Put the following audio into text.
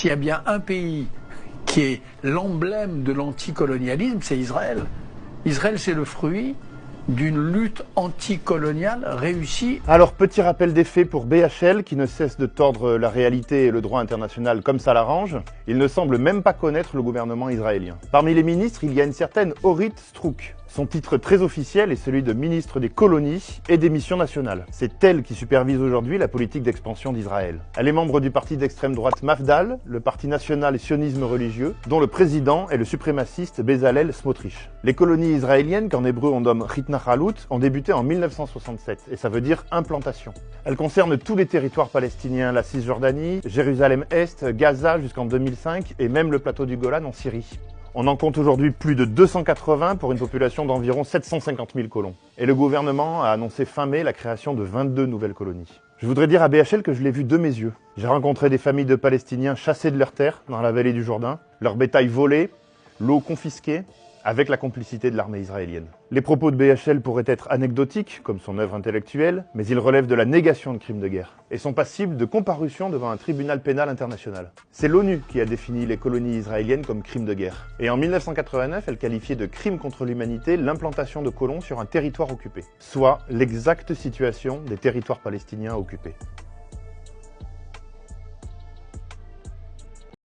s'il y a bien un pays qui est l'emblème de l'anticolonialisme, c'est Israël. Israël, c'est le fruit d'une lutte anticoloniale réussie. Alors, petit rappel des faits pour BHL, qui ne cesse de tordre la réalité et le droit international comme ça l'arrange. Il ne semble même pas connaître le gouvernement israélien. Parmi les ministres, il y a une certaine Orit Strouk. Son titre très officiel est celui de ministre des colonies et des missions nationales. C'est elle qui supervise aujourd'hui la politique d'expansion d'Israël. Elle est membre du parti d'extrême droite Mafdal, le parti national et sionisme religieux, dont le président est le suprémaciste Bezalel Smotrich. Les colonies israéliennes, qu'en hébreu on nomme Hitnachalut, ont débuté en 1967, et ça veut dire implantation. Elles concernent tous les territoires palestiniens, la Cisjordanie, Jérusalem-Est, Gaza jusqu'en 2005, et même le plateau du Golan en Syrie. On en compte aujourd'hui plus de 280 pour une population d'environ 750 000 colons. Et le gouvernement a annoncé fin mai la création de 22 nouvelles colonies. Je voudrais dire à BHL que je l'ai vu de mes yeux. J'ai rencontré des familles de Palestiniens chassés de leurs terres dans la vallée du Jourdain, leur bétail volé, l'eau confisquée, avec la complicité de l'armée israélienne. Les propos de BHL pourraient être anecdotiques, comme son œuvre intellectuelle, mais ils relèvent de la négation de crimes de guerre, et sont passibles de comparution devant un tribunal pénal international. C'est l'ONU qui a défini les colonies israéliennes comme crimes de guerre. Et en 1989, elle qualifiait de crime contre l'humanité l'implantation de colons sur un territoire occupé, soit l'exacte situation des territoires palestiniens occupés.